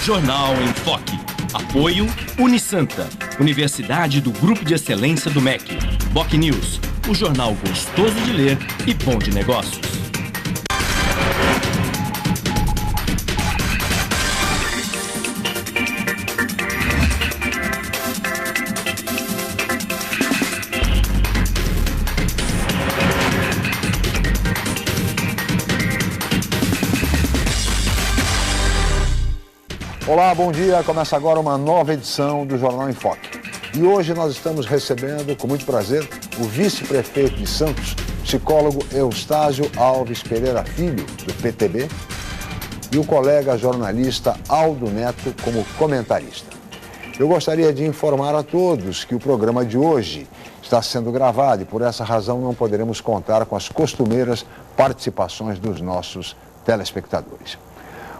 Jornal em Foque. Apoio Unisanta, Universidade do Grupo de Excelência do MEC. BocNews, o jornal gostoso de ler e bom de negócios. Olá, bom dia. Começa agora uma nova edição do Jornal em Foque. E hoje nós estamos recebendo, com muito prazer, o vice-prefeito de Santos, psicólogo Eustácio Alves Pereira Filho, do PTB, e o colega jornalista Aldo Neto como comentarista. Eu gostaria de informar a todos que o programa de hoje está sendo gravado e por essa razão não poderemos contar com as costumeiras participações dos nossos telespectadores.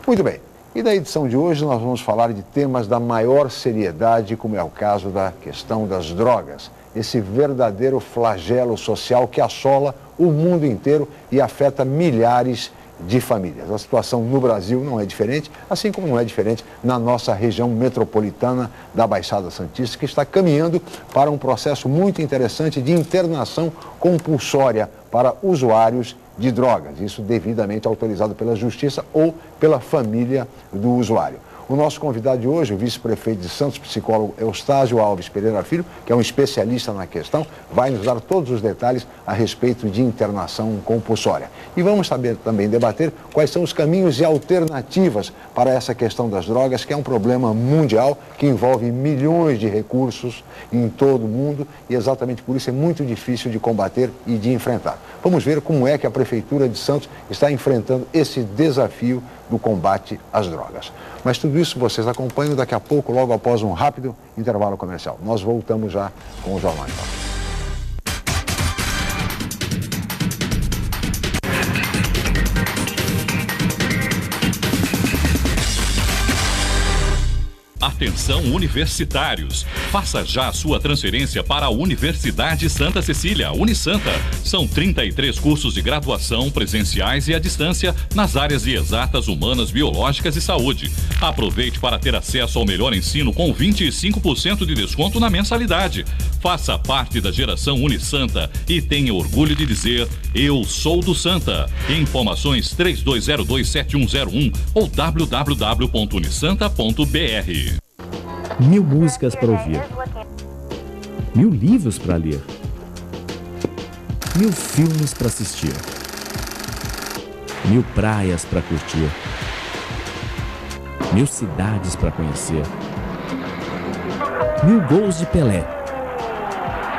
Muito bem. E na edição de hoje nós vamos falar de temas da maior seriedade, como é o caso da questão das drogas. Esse verdadeiro flagelo social que assola o mundo inteiro e afeta milhares de famílias. A situação no Brasil não é diferente, assim como não é diferente na nossa região metropolitana da Baixada Santista, que está caminhando para um processo muito interessante de internação compulsória para usuários de drogas, isso devidamente autorizado pela Justiça ou pela família do usuário. O nosso convidado de hoje, o vice-prefeito de Santos, psicólogo Eustácio Alves Pereira Filho, que é um especialista na questão, vai nos dar todos os detalhes a respeito de internação compulsória. E vamos também debater quais são os caminhos e alternativas para essa questão das drogas, que é um problema mundial que envolve milhões de recursos em todo o mundo e exatamente por isso é muito difícil de combater e de enfrentar. Vamos ver como é que a Prefeitura de Santos está enfrentando esse desafio do combate às drogas. Mas tudo isso vocês acompanham daqui a pouco, logo após um rápido intervalo comercial. Nós voltamos já com o Jornal em Foque. Atenção universitários, faça já a sua transferência para a Universidade Santa Cecília, Unisanta. São 33 cursos de graduação presenciais e à distância nas áreas de exatas, humanas, biológicas e saúde. Aproveite para ter acesso ao melhor ensino com 25% de desconto na mensalidade. Faça parte da geração Unisanta e tenha orgulho de dizer: eu sou do Santa. Informações 32027101 ou www.unisanta.br. 1000 músicas para ouvir, 1000 livros para ler, 1000 filmes para assistir, 1000 praias para curtir, 1000 cidades para conhecer, 1000 gols de Pelé.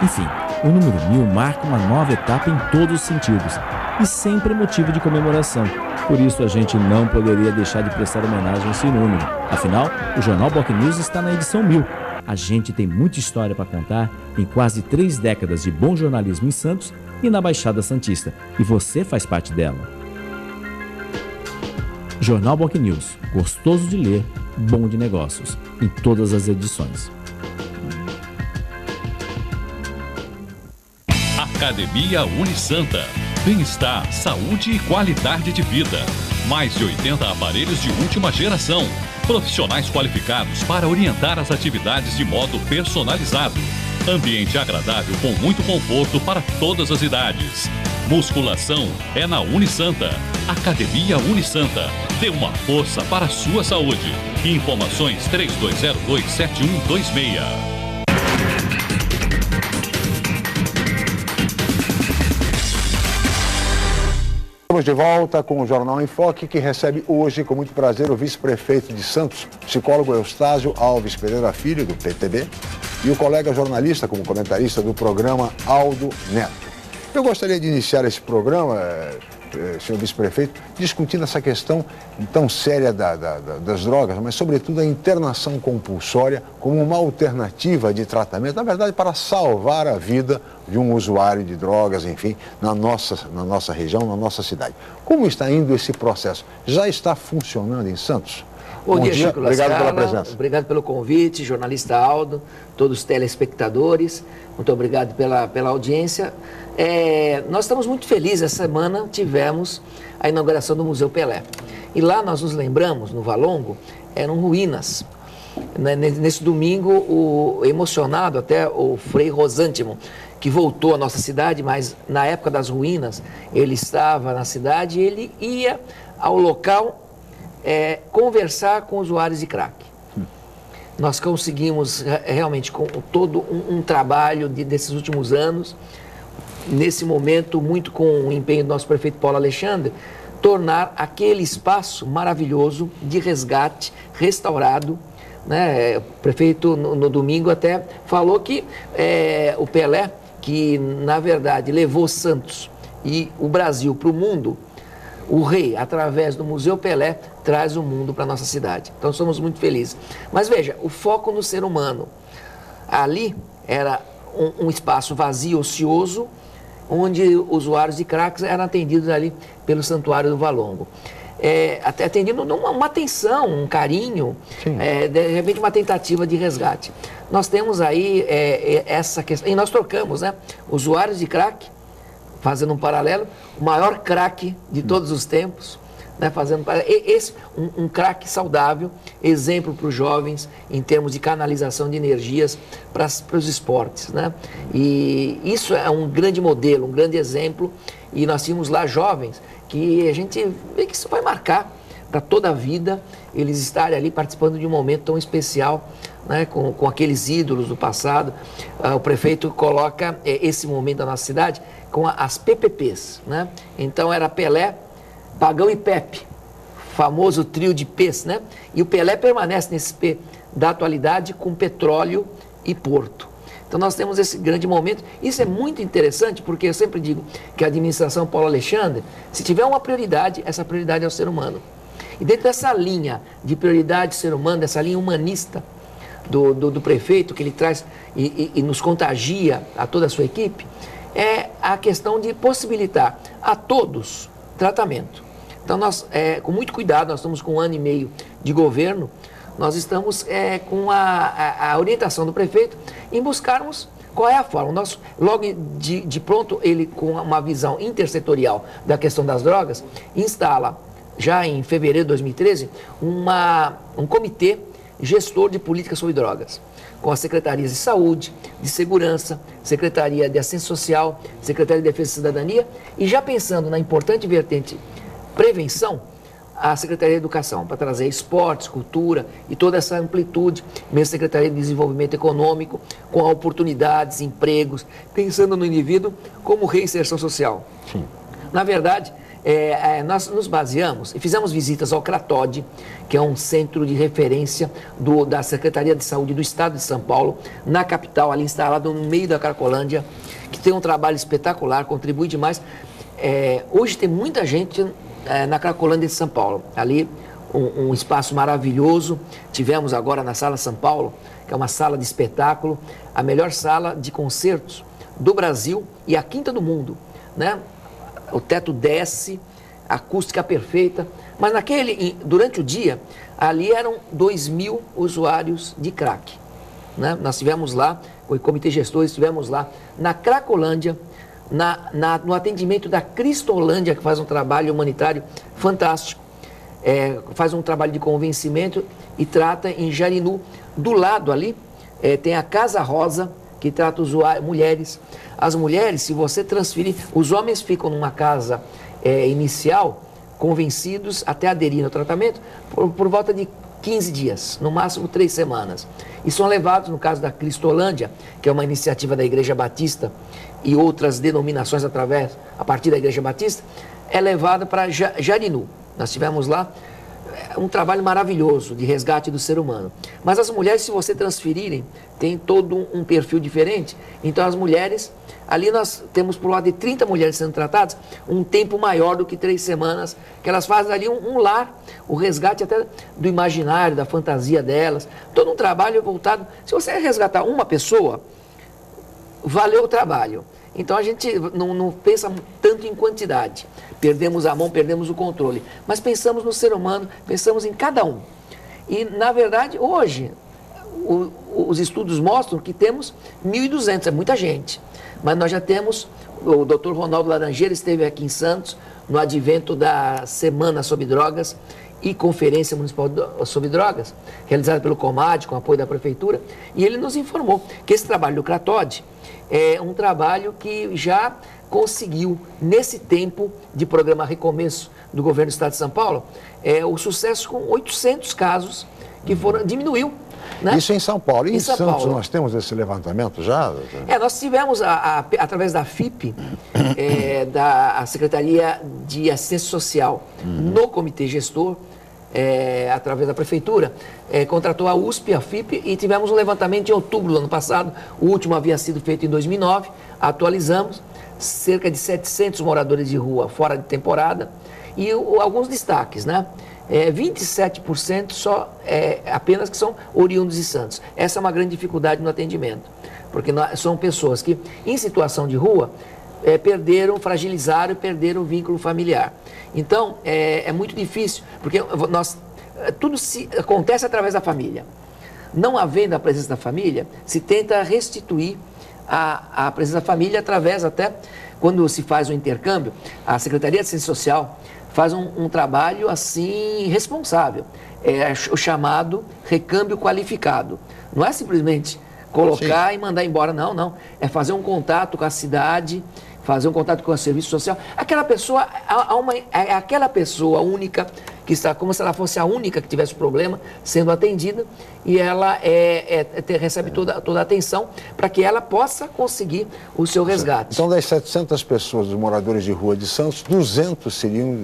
Enfim, o número 1000 marca uma nova etapa em todos os sentidos e sempre motivo de comemoração. Por isso a gente não poderia deixar de prestar homenagem a esse número. Afinal, o jornal BocNews está na edição 1000. A gente tem muita história para contar em quase 3 décadas de bom jornalismo em Santos e na Baixada Santista. E você faz parte dela. Jornal BocNews, gostoso de ler, bom de negócios, em todas as edições. Academia Unisanta. Bem-estar, saúde e qualidade de vida. Mais de 80 aparelhos de última geração. Profissionais qualificados para orientar as atividades de modo personalizado. Ambiente agradável com muito conforto para todas as idades. Musculação é na Unisanta. Academia Unisanta. Dê uma força para a sua saúde. Informações 32027126. Estamos de volta com o Jornal em Foque, que recebe hoje, com muito prazer, o vice-prefeito de Santos, psicólogo Eustácio Alves Pereira Filho, do PTB, e o colega jornalista, como comentarista do programa, Aldo Neto. Eu gostaria de iniciar esse programa, senhor vice-prefeito, discutindo essa questão tão séria das drogas, mas sobretudo a internação compulsória como uma alternativa de tratamento, na verdade para salvar a vida de um usuário de drogas, enfim, na nossa região, na nossa cidade. Como está indo esse processo? Já está funcionando em Santos? Bom dia, Chico obrigado Lascala, pela presença. Obrigado pelo convite, jornalista Aldo, todos os telespectadores, muito obrigado pela audiência. Nós estamos muito felizes. Essa semana tivemos a inauguração do Museu Pelé. E lá nós nos lembramos, no Valongo, eram ruínas. Nesse domingo, emocionado até o Frei Rosântimo, que voltou à nossa cidade, mas na época das ruínas, ele estava na cidade e ele ia ao local conversar com usuários de crack. Nós conseguimos realmente, com todo um trabalho desses últimos anos, nesse momento, muito com o empenho do nosso prefeito Paulo Alexandre, tornar aquele espaço maravilhoso de resgate, restaurado, né? O prefeito no domingo até falou que o Pelé, que na verdade levou Santos e o Brasil para o mundo, o rei, através do Museu Pelé, traz o mundo para a nossa cidade. Então somos muito felizes. Mas veja, o foco no ser humano. Ali era um espaço vazio, ocioso, onde usuários de cracks eram atendidos ali pelo Santuário do Valongo. Até atendendo uma atenção, um carinho, de repente uma tentativa de resgate. Nós temos aí essa questão, e nós trocamos, né? Usuários de crack, fazendo um paralelo, o maior crack de todos os tempos, né? Fazendo um crack saudável, exemplo para os jovens em termos de canalização de energias para os esportes, né? E isso é um grande modelo, um grande exemplo, e nós tínhamos lá jovens que a gente vê que isso vai marcar para toda a vida, eles estarem ali participando de um momento tão especial, né, com aqueles ídolos do passado. O prefeito coloca esse momento da nossa cidade com as PPPs, né? Então era Pelé, Pagão e Pepe, famoso trio de P's, né? E o Pelé permanece nesse P da atualidade com petróleo e porto. Então nós temos esse grande momento. Isso é muito interessante, porque eu sempre digo que a administração Paulo Alexandre, se tiver uma prioridade, essa prioridade é o ser humano. E dentro dessa linha de prioridade ser humano, dessa linha humanista do prefeito, que ele traz e nos contagia a toda a sua equipe, é a questão de possibilitar a todos tratamento. Então nós, com muito cuidado, nós estamos com 1 ano e meio de governo, nós estamos com a orientação do prefeito em buscarmos qual é a forma. Nós, logo de pronto, ele com uma visão intersetorial da questão das drogas, instala, já em fevereiro de 2013, um comitê gestor de políticas sobre drogas, com as secretarias de saúde, de segurança, Secretaria de Assistência Social, Secretaria de Defesa e Cidadania, e já pensando na importante vertente prevenção, a Secretaria de Educação, para trazer esportes, cultura e toda essa amplitude, mesmo Secretaria de Desenvolvimento Econômico, com oportunidades, empregos, pensando no indivíduo como reinserção social. Sim. Na verdade, nós nos baseamos e fizemos visitas ao CRATOD, que é um centro de referência da Secretaria de Saúde do Estado de São Paulo, na capital, ali instalado no meio da Cracolândia, que tem um trabalho espetacular, contribui demais. Hoje tem muita gente na Cracolândia de São Paulo, ali um espaço maravilhoso. Tivemos agora na Sala São Paulo, que é uma sala de espetáculo, a melhor sala de concertos do Brasil e a quinta do mundo, né? O teto desce, acústica perfeita, mas durante o dia, ali eram 2.000 usuários de crack, né? Nós estivemos lá, o comitê gestor, estivemos lá na Cracolândia, no atendimento da Cristolândia, que faz um trabalho humanitário fantástico, faz um trabalho de convencimento e trata em Jarinu. Do lado ali, tem a Casa Rosa, que trata mulheres. As mulheres, se você transferir, os homens ficam numa casa inicial, convencidos até aderir ao tratamento, por volta de 15 dias, no máximo 3 semanas. E são levados, no caso da Cristolândia, que é uma iniciativa da Igreja Batista e outras denominações a partir da Igreja Batista, é levada para Jarinu. Nós tivemos lá um trabalho maravilhoso de resgate do ser humano. Mas as mulheres, se você transferirem, tem todo um perfil diferente. Então as mulheres, ali nós temos por lá de 30 mulheres sendo tratadas, um tempo maior do que 3 semanas, que elas fazem ali um lar, o resgate até do imaginário, da fantasia delas, todo um trabalho voltado. Se você resgatar uma pessoa, valeu o trabalho. Então a gente não pensa tanto em quantidade, perdemos a mão, perdemos o controle, mas pensamos no ser humano, pensamos em cada um. E na verdade hoje os estudos mostram que temos 1.200, é muita gente. Mas nós já temos, o Dr. Ronaldo Laranjeira esteve aqui em Santos, no advento da Semana sobre Drogas e Conferência Municipal sobre Drogas, realizada pelo Comad, com apoio da Prefeitura, e ele nos informou que esse trabalho do CRATOD é um trabalho que já conseguiu, nesse tempo de programa Recomeço do Governo do Estado de São Paulo, o sucesso com 800 casos que diminuiu. Né? Isso em São Paulo. E em Santos Paulo, nós temos esse levantamento já? Nós tivemos, através da FIP, da Secretaria de Assistência Social, no Comitê Gestor, através da Prefeitura, contratou a USP, a FIP, e tivemos um levantamento em outubro do ano passado. O último havia sido feito em 2009, atualizamos, cerca de 700 moradores de rua fora de temporada, e alguns destaques, né? 27% só apenas que são oriundos de Santos. Essa é uma grande dificuldade no atendimento, porque são pessoas que, em situação de rua, fragilizaram e perderam o vínculo familiar. Então, é muito difícil, porque tudo acontece através da família. Não havendo a presença da família, se tenta restituir a presença da família através até, quando se faz o intercâmbio, a Secretaria de Assistência Social faz um trabalho assim responsável, o chamado recâmbio qualificado. Não é simplesmente colocar e mandar embora, não. É fazer um contato com a cidade, fazer um contato com o serviço social. Aquela pessoa, aquela pessoa única, que está como se ela fosse a única que tivesse problema, sendo atendida, e ela recebe toda a atenção para que ela possa conseguir o seu resgate. Então, das 700 pessoas, dos moradores de rua de Santos, 200 seriam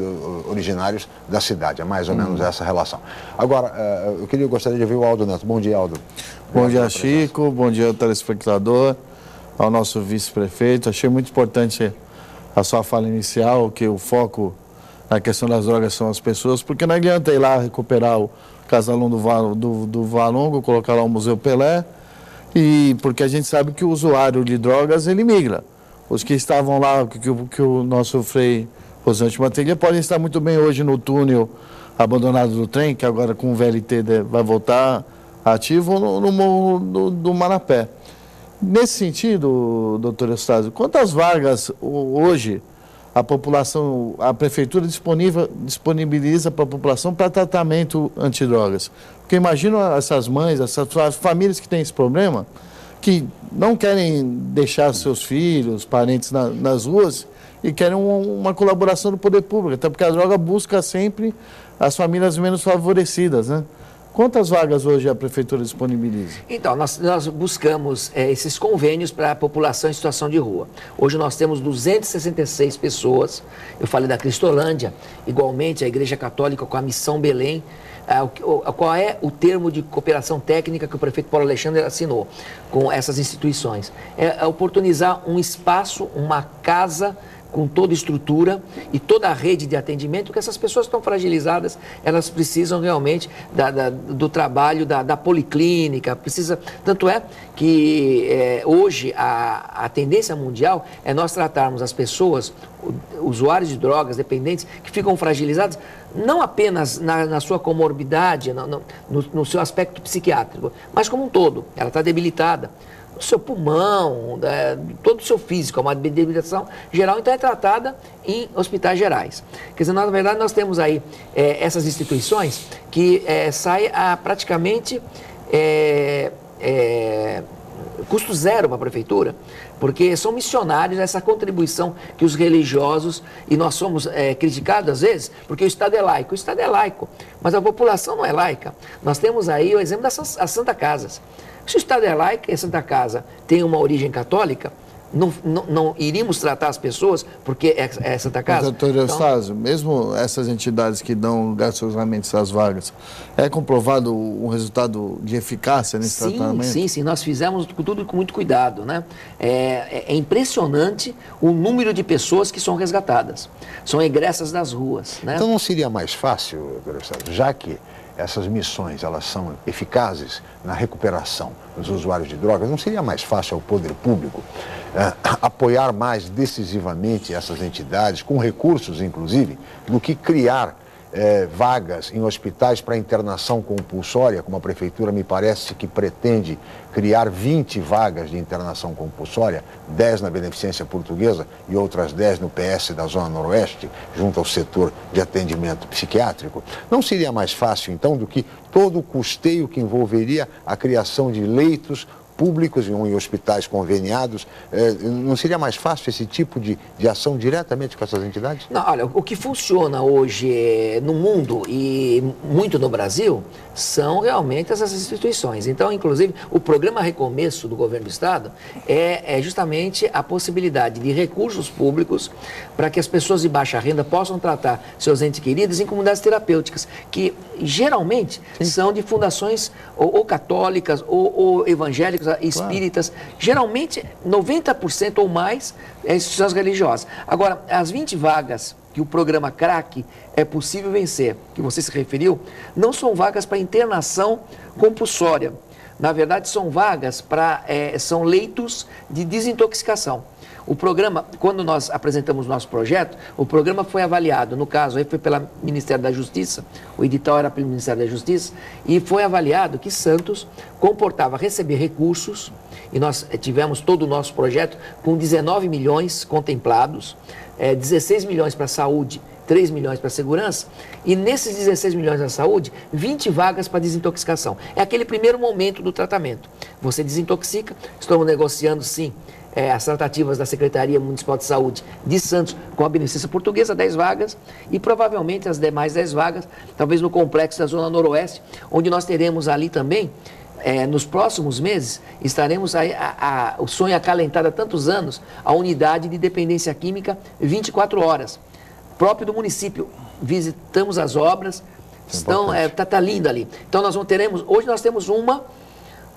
originários da cidade, é mais ou menos essa relação. Agora, eu gostaria de ouvir o Aldo Neto. Bom dia, Aldo. Bom dia, Chico. Bom dia ao telespectador, ao nosso vice-prefeito. Achei muito importante a sua fala inicial, que o foco na questão das drogas são as pessoas, porque não adianta ir lá recuperar o casalão do Valongo, colocar lá o Museu Pelé, porque a gente sabe que o usuário de drogas, ele migra. Os que estavam lá, que o nosso Frei Rosante Manteiga, podem estar muito bem hoje no túnel abandonado do trem, que agora com o VLT vai voltar ativo, no Morro do Marapé. Nesse sentido, doutor Eustáquio, quantas vagas hoje a prefeitura disponibiliza para a população para tratamento antidrogas? Porque imagina essas mães, essas famílias que têm esse problema, que não querem deixar seus filhos, parentes nas ruas e querem uma colaboração do poder público, até porque a droga busca sempre as famílias menos favorecidas, né? Quantas vagas hoje a prefeitura disponibiliza? Então, nós buscamos esses convênios para a população em situação de rua. Hoje nós temos 266 pessoas. Eu falei da Cristolândia, igualmente a Igreja Católica com a Missão Belém. Qual é o termo de cooperação técnica que o prefeito Paulo Alexandre assinou com essas instituições? É oportunizar um espaço, uma casa com toda a estrutura e toda a rede de atendimento, porque essas pessoas estão fragilizadas, elas precisam realmente do trabalho da policlínica, tanto é que hoje a tendência mundial é nós tratarmos as pessoas, usuários de drogas, dependentes, que ficam fragilizadas, não apenas na sua comorbidade, no seu aspecto psiquiátrico, mas como um todo. Ela está debilitada no seu pulmão, todo o seu físico, é uma debilitação geral, então é tratada em hospitais gerais. Quer dizer, na verdade, nós temos aí essas instituições que saem a praticamente custo zero para a prefeitura, porque são missionários essa contribuição que os religiosos, e nós somos criticados às vezes, porque o Estado é laico. O Estado é laico, mas a população não é laica. Nós temos aí o exemplo das Santa Casas. Se o Estado é laico e a Santa Casa tem uma origem católica, não iríamos tratar as pessoas porque é Santa Casa? Mas, doutor Eustáquio, mesmo essas entidades que dão graciosamente essas vagas, é comprovado um resultado de eficácia nesse tratamento? Sim, nós fizemos tudo com muito cuidado, né? É impressionante o número de pessoas que são resgatadas, são egressas das ruas, né? Então não seria mais fácil, doutor Eustáquio, já que essas missões elas são eficazes na recuperação dos usuários de drogas, não seria mais fácil ao poder público apoiar mais decisivamente essas entidades, com recursos inclusive, do que criar vagas em hospitais para internação compulsória, como a Prefeitura me parece que pretende criar 20 vagas de internação compulsória, 10 na Beneficência Portuguesa e outras 10 no PS da Zona Noroeste, junto ao setor de atendimento psiquiátrico. Não seria mais fácil, então, do que todo o custeio que envolveria a criação de leitos públicos em hospitais conveniados, não seria mais fácil esse tipo de ação diretamente com essas entidades? Não, olha, o que funciona hoje no mundo e muito no Brasil são realmente essas instituições. Então, inclusive, o programa Recomeço do Governo do Estado é justamente a possibilidade de recursos públicos para que as pessoas de baixa renda possam tratar seus entes queridos em comunidades terapêuticas, que geralmente são de fundações ou católicas ou evangélicas, espíritas, geralmente 90% ou mais instituições religiosas. Agora, as 20 vagas que o programa CRAC é possível vencer, que você se referiu, não são vagas para internação compulsória. Na verdade, são vagas são leitos de desintoxicação. O programa, quando nós apresentamos o nosso projeto, o programa foi avaliado, no caso, aí foi pelo Ministério da Justiça, o edital era pelo Ministério da Justiça, e foi avaliado que Santos comportava receber recursos, e nós tivemos todo o nosso projeto com 19 milhões contemplados, 16 milhões para a saúde, 3 milhões para a segurança, e nesses 16 milhões da saúde, 20 vagas para desintoxicação. É aquele primeiro momento do tratamento. Você desintoxica, estamos negociando, sim, as tratativas da Secretaria Municipal de Saúde de Santos com a Beneficência Portuguesa, 10 vagas, e provavelmente as demais 10 vagas, talvez no complexo da Zona Noroeste, onde nós teremos ali também, nos próximos meses, estaremos o sonho acalentado há tantos anos, a unidade de dependência química 24 horas, próprio do município. Visitamos as obras, tá lindo ali. Então hoje nós temos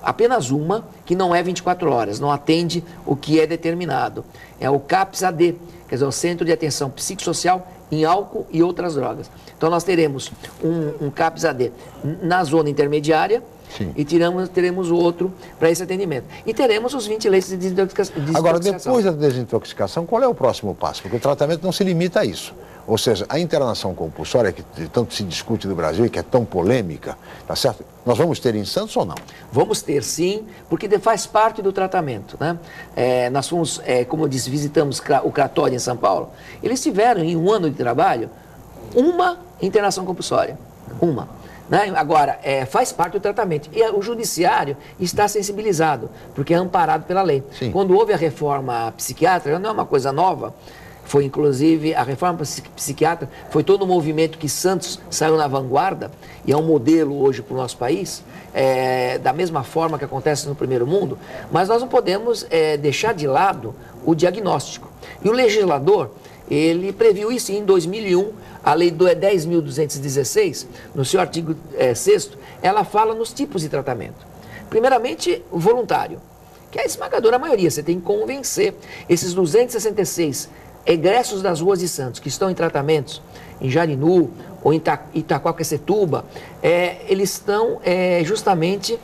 apenas uma, que não é 24 horas, não atende o que é determinado. É o CAPS-AD, quer dizer, o Centro de Atenção Psicossocial em Álcool e Outras Drogas. Então nós teremos um CAPS-AD na zona intermediária. Sim. E teremos o outro para esse atendimento. E teremos os 20 leitos de desintoxicação. Agora, depois da desintoxicação, qual é o próximo passo? Porque o tratamento não se limita a isso. Ou seja, a internação compulsória, que tanto se discute no Brasil e que é tão polêmica, tá certo? Nós vamos ter em Santos ou não? Vamos ter, sim, porque faz parte do tratamento, né? Nós fomos, como eu disse, visitamos o Cratório em São Paulo. Eles tiveram, em um ano de trabalho, uma internação compulsória. Uma. Né? Agora, faz parte do tratamento. E o judiciário está sensibilizado, porque é amparado pela lei. Sim. Quando houve a reforma psiquiátrica, não é uma coisa nova, foi inclusive a reforma psiquiátrica, foi todo um movimento que Santos saiu na vanguarda, e é um modelo hoje para o nosso país, da mesma forma que acontece no primeiro mundo, mas nós não podemos deixar de lado o diagnóstico. E o legislador, ele previu isso em 2001, a lei 10.216, no seu artigo 6º, ela fala nos tipos de tratamento. Primeiramente, o voluntário, que é a esmagadora maioria, você tem que convencer esses 266 egressos das ruas de Santos, que estão em tratamentos em Jarinu ou em Itaquaquecetuba, eles estão justamente,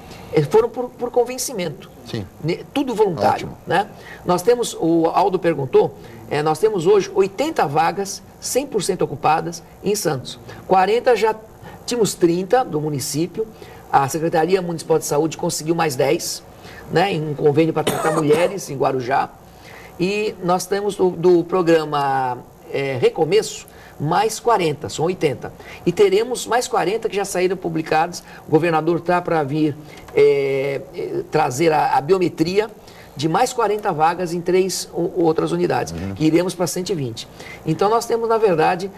foram por convencimento. Sim. Tudo voluntário. Ótimo. Né? Nós temos, o Aldo perguntou, nós temos hoje 80 vagas, 100% ocupadas em Santos. 40 já tínhamos 30 do município, a Secretaria Municipal de Saúde conseguiu mais 10, né, em um convênio para tratar mulheres em Guarujá. E nós temos do programa Recomeço mais 40, são 80. E teremos mais 40 que já saíram publicados. O governador está para vir trazer a biometria de mais 40 vagas em 3 outras unidades, que iremos para 120. Então nós temos, na verdade,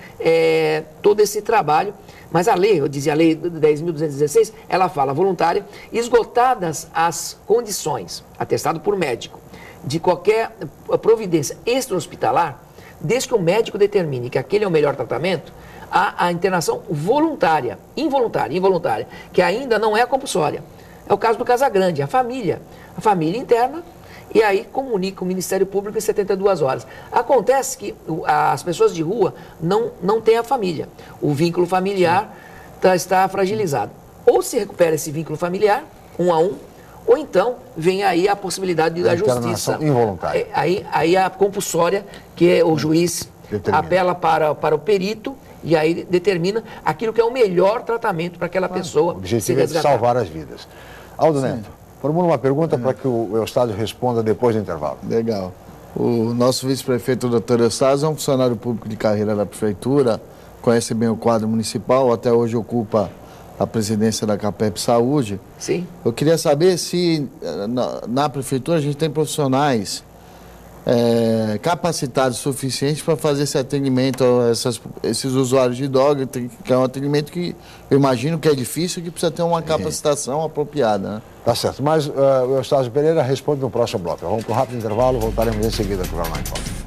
todo esse trabalho, mas a lei, eu dizia a lei 10.216, ela fala voluntária, esgotadas as condições, atestado por médico, de qualquer providência extra-hospitalar, desde que o médico determine que aquele é o melhor tratamento, a internação voluntária, involuntária, que ainda não é compulsória. É o caso do Casagrande, a família interna, e aí comunica o Ministério Público em 72 horas. Acontece que as pessoas de rua não têm a família. O vínculo familiar está fragilizado. Ou se recupera esse vínculo familiar, 1 a 1, ou então vem aí a possibilidade da justiça. Involuntária. Aí a compulsória, que o juiz apela para o perito e aí determina aquilo que é o melhor tratamento para aquela pessoa. O objetivo é de salvar as vidas. Aldo Neto, formula uma pergunta para que o Eustáquio responda depois do intervalo. Legal. O nosso vice-prefeito, doutor Eustáquio, é um funcionário público de carreira da prefeitura, conhece bem o quadro municipal, até hoje ocupa a presidência da CAPEP Saúde. Sim. Eu queria saber se na prefeitura a gente tem profissionais capacitados suficientes para fazer esse atendimento a esses usuários de droga, que é um atendimento que eu imagino que é difícil e que precisa ter uma capacitação apropriada. Né? Tá certo, mas o Eustáquio Pereira responde no próximo bloco. Vamos para um rápido intervalo, voltaremos em seguida com o Jornal em Foque.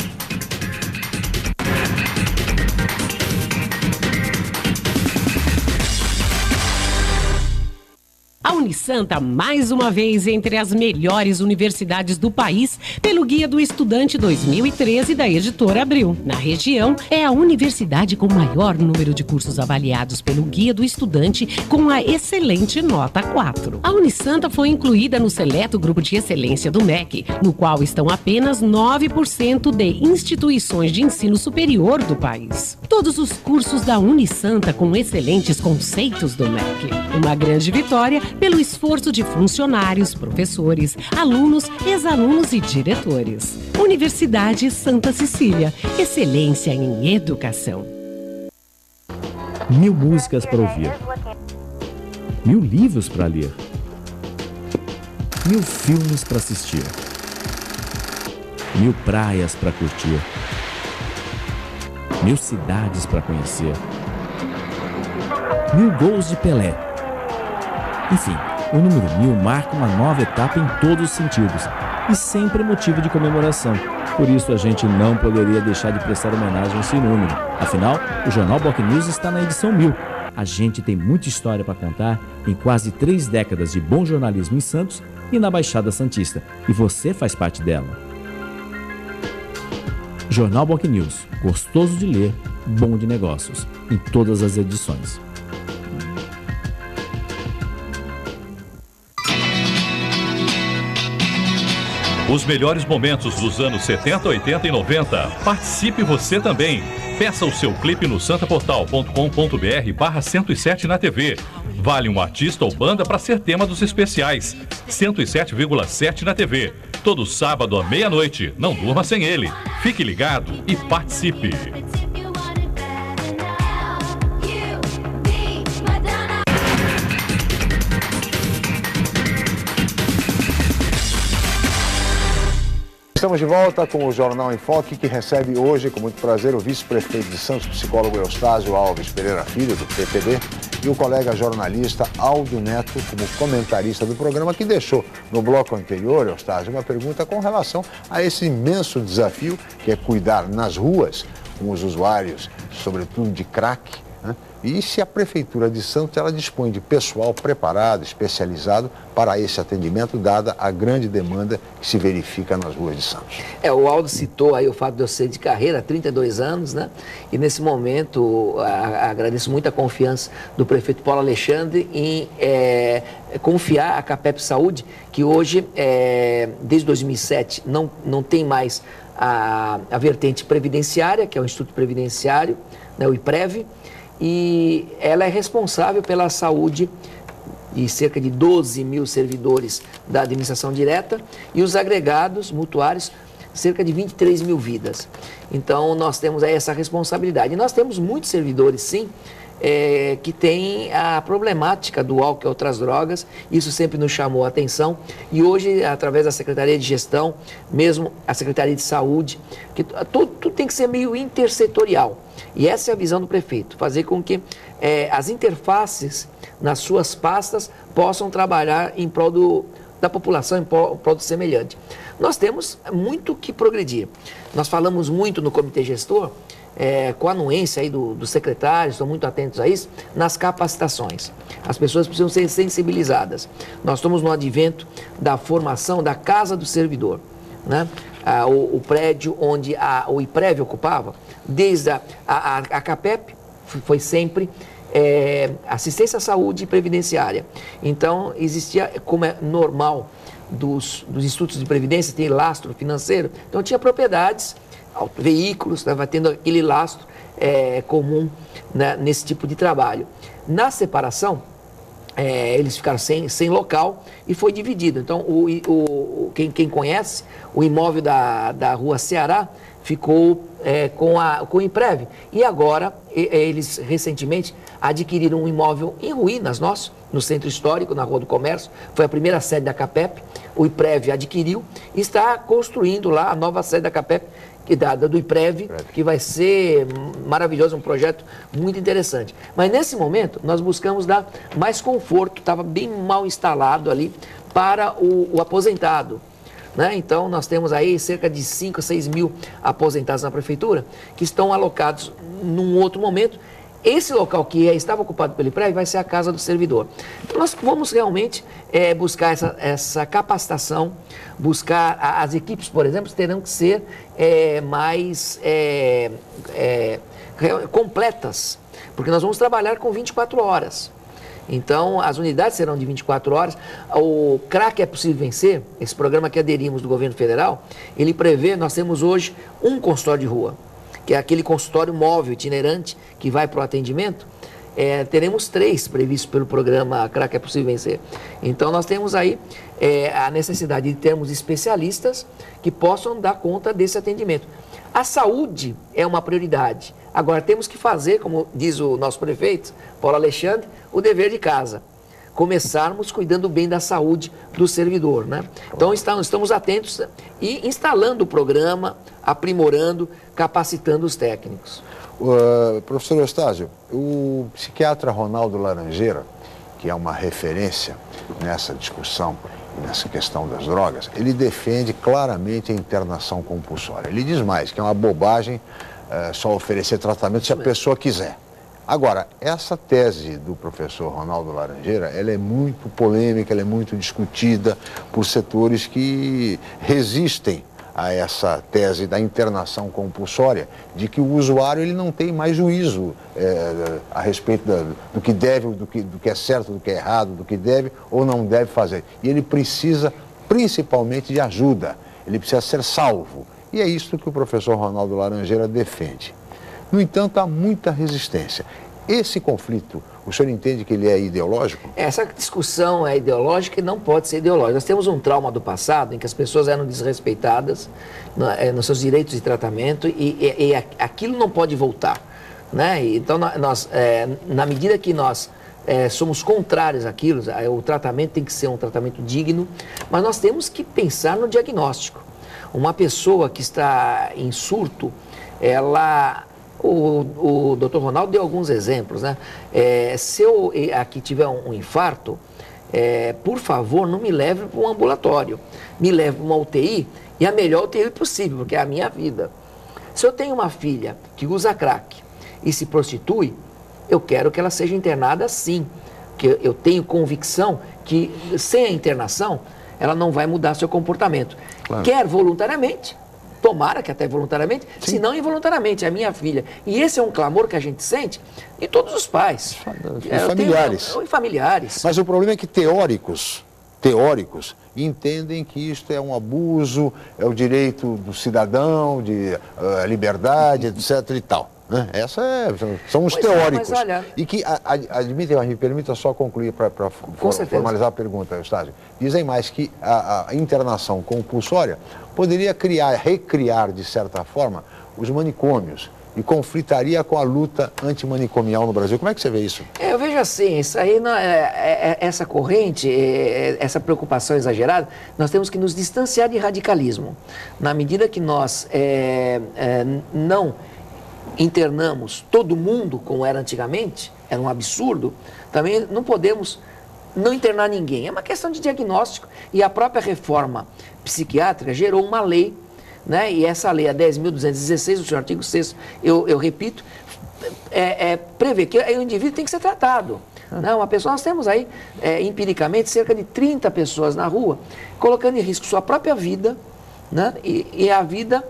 A Unisanta, mais uma vez, entre as melhores universidades do país, pelo Guia do Estudante 2013 da Editora Abril. Na região, é a universidade com maior número de cursos avaliados pelo Guia do Estudante, com a excelente nota 4. A Unisanta foi incluída no seleto grupo de excelência do MEC, no qual estão apenas 9% de instituições de ensino superior do país. Todos os cursos da Unisanta com excelentes conceitos do MEC. Uma grande vitória pelo esforço de funcionários, professores, alunos, ex-alunos e diretores. Universidade Santa Cecília, excelência em educação. 1000 músicas para ouvir, 1000 livros para ler, 1000 filmes para assistir, 1000 praias para curtir, 1000 cidades para conhecer, 1000 gols de Pelé. Enfim, o número 1000 marca uma nova etapa em todos os sentidos e sempre motivo de comemoração. Por isso a gente não poderia deixar de prestar homenagem a esse número. Afinal, o Jornal Boc News está na edição 1000. A gente tem muita história para contar em quase 3 décadas de bom jornalismo em Santos e na Baixada Santista. E você faz parte dela. Jornal Boc News, gostoso de ler, bom de negócios, em todas as edições. Os melhores momentos dos anos 70, 80 e 90. Participe você também. Peça o seu clipe no santaportal.com.br/107 na TV. Vale um artista ou banda para ser tema dos especiais. 107,7 na TV. Todo sábado à meia-noite. Não durma sem ele. Fique ligado e participe. Estamos de volta com o Jornal em Foque, que recebe hoje, com muito prazer, o vice-prefeito de Santos, psicólogo Eustáquio Alves Pereira Filho, do PPD, e o colega jornalista Aldo Neto, como comentarista do programa, que deixou no bloco anterior, Eustáquio, uma pergunta com relação a esse imenso desafio que é cuidar nas ruas com os usuários, sobretudo de crack, né? E se a Prefeitura de Santos ela dispõe de pessoal preparado, especializado para esse atendimento, dada a grande demanda que se verifica nas ruas de Santos. O Aldo citou aí o fato de eu ser de carreira há 32 anos, né? E nesse momento agradeço muito a confiança do prefeito Paulo Alexandre em confiar a CAPEP Saúde, que hoje, desde 2007, não tem mais a vertente previdenciária, que é o Instituto Previdenciário, né, o IPREV, e ela é responsável pela saúde de cerca de 12 mil servidores da administração direta e os agregados mutuários, cerca de 23 mil vidas. Então, nós temos aí essa responsabilidade. E nós temos muitos servidores, sim, que têm a problemática do álcool e outras drogas. Isso sempre nos chamou a atenção. E hoje, através da Secretaria de Gestão, mesmo a Secretaria de Saúde, que tudo tem que ser meio intersetorial. E essa é a visão do prefeito, fazer com que as interfaces nas suas pastas possam trabalhar em prol da população, em prol do semelhante. Nós temos muito que progredir. Nós falamos muito no comitê gestor, com a anuência aí dos secretários, estão muito atentos a isso, nas capacitações. As pessoas precisam ser sensibilizadas. Nós estamos no advento da formação da Casa do Servidor, né? O prédio onde o IPREV ocupava, desde a CAPEP, foi sempre assistência à saúde previdenciária. Então, existia, como é normal dos institutos de previdência, tem lastro financeiro, então tinha propriedades, veículos, vai tendo aquele lastro comum, né, nesse tipo de trabalho. Na separação, eles ficaram sem local e foi dividido. Então, quem conhece, o imóvel da Rua Ceará ficou com o Imprev. E agora, eles recentemente adquiriram um imóvel em ruínas nosso, no Centro Histórico, na Rua do Comércio. Foi a primeira sede da CAPEP, o IPREV adquiriu e está construindo lá a nova sede da CAPEP, do IPREV, que vai ser maravilhoso, um projeto muito interessante. Mas nesse momento, nós buscamos dar mais conforto, estava bem mal instalado ali, para o aposentado. Né? Então, nós temos aí cerca de 5 a 6 mil aposentados na prefeitura, que estão alocados num outro momento. Esse local que estava ocupado pelo IPREV vai ser a casa do servidor. Então, nós vamos realmente buscar essa capacitação, buscar as equipes, por exemplo, terão que ser mais completas, porque nós vamos trabalhar com 24 horas. Então, as unidades serão de 24 horas. O CRAC é possível vencer, esse programa que aderimos do governo federal, ele prevê, nós temos hoje um consultório de rua, que é aquele consultório móvel, itinerante, que vai para o atendimento. Teremos 3 previstos pelo programa CRAC é possível vencer. Então, nós temos aí a necessidade de termos especialistas que possam dar conta desse atendimento. A saúde é uma prioridade. Agora, temos que fazer, como diz o nosso prefeito, Paulo Alexandre, o dever de casa. Começarmos cuidando bem da saúde do servidor, né? Então, estamos atentos e instalando o programa, aprimorando, capacitando os técnicos. Professor Eustáquio, o psiquiatra Ronaldo Laranjeira, que é uma referência nessa discussão, nessa questão das drogas, ele defende claramente a internação compulsória. Ele diz mais, que é uma bobagem só oferecer tratamento se a pessoa quiser. Agora, essa tese do professor Ronaldo Laranjeira, ela é muito polêmica, ela é muito discutida por setores que resistem a essa tese da internação compulsória, de que o usuário ele não tem mais juízo a respeito do que deve, do que é certo, do que é errado, do que deve ou não deve fazer. E ele precisa principalmente de ajuda, ele precisa ser salvo. E é isso que o professor Ronaldo Laranjeira defende. No entanto, há muita resistência. Esse conflito, o senhor entende que ele é ideológico? Essa discussão é ideológica e não pode ser ideológica. Nós temos um trauma do passado em que as pessoas eram desrespeitadas nos seus direitos de tratamento e aquilo não pode voltar. Né? Então, na medida que nós somos contrários àquilo, o tratamento tem que ser um tratamento digno, mas nós temos que pensar no diagnóstico. Uma pessoa que está em surto, o Dr. Ronaldo deu alguns exemplos, né? Se eu aqui tiver um infarto, por favor, não me leve para um ambulatório, me leve para uma UTI, e a melhor UTI possível, porque é a minha vida. Se eu tenho uma filha que usa crack e se prostitui, eu quero que ela seja internada sim, porque eu tenho convicção que sem a internação, ela não vai mudar seu comportamento. Claro. Quer voluntariamente, tomara que até voluntariamente, sim, se não involuntariamente, é a minha filha. E esse é um clamor que a gente sente de todos os pais. E familiares. E familiares. Mas o problema é que teóricos entendem que isto é um abuso, é o direito do cidadão, de liberdade, etc. e tal. Né? São os teóricos. Mas olha, e que, me permita só concluir para formalizar a pergunta, Eustáquio. Dizem mais que a internação compulsória poderia recriar, de certa forma, os manicômios e conflitaria com a luta antimanicomial no Brasil. Como é que você vê isso? Eu vejo assim, isso aí, essa corrente, essa preocupação exagerada, nós temos que nos distanciar de radicalismo. Na medida que nós não internamos todo mundo, como era antigamente, era um absurdo, também não podemos não internar ninguém. É uma questão de diagnóstico. E a própria reforma psiquiátrica gerou uma lei, né? E essa lei, a 10.216, o seu artigo 6º, eu repito, prevê que o indivíduo tem que ser tratado. Né? Uma pessoa, nós temos aí, empiricamente, cerca de 30 pessoas na rua, colocando em risco sua própria vida, né? E a vida